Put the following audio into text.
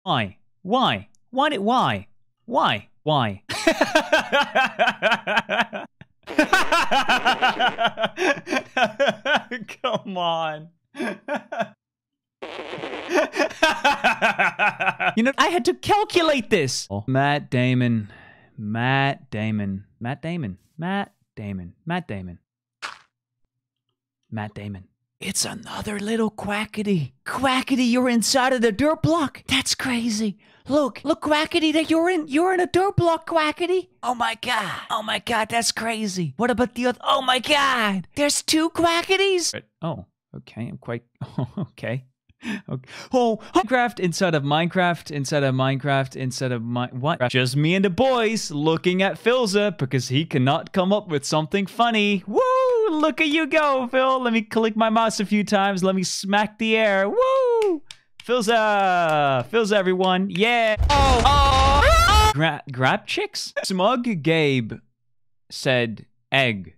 Why? Why? Why did why? Why? Why? Come on. You know, I had to calculate this. Oh. Matt Damon. Matt Damon. Matt Damon. Matt Damon. Matt Damon. Matt Damon. It's another little Quackity. Quackity, you're inside of the dirt block. That's crazy. Look, Quackity, that you're in a dirt block, Quackity. Oh my god, that's crazy. What about the other? Oh my god, there's 2 Quackities. Oh, okay, I'm quite, okay. Okay. Oh, Minecraft inside of Minecraft, inside of Minecraft, inside of what? Just me and the boys looking at Philza because he cannot come up with something funny. Woo! Look at you go, Phil. Let me click my mouse a few times. Let me smack the air. Woo! Philza, everyone. Yeah. Oh. Grab chicks? Smug Gabe said egg.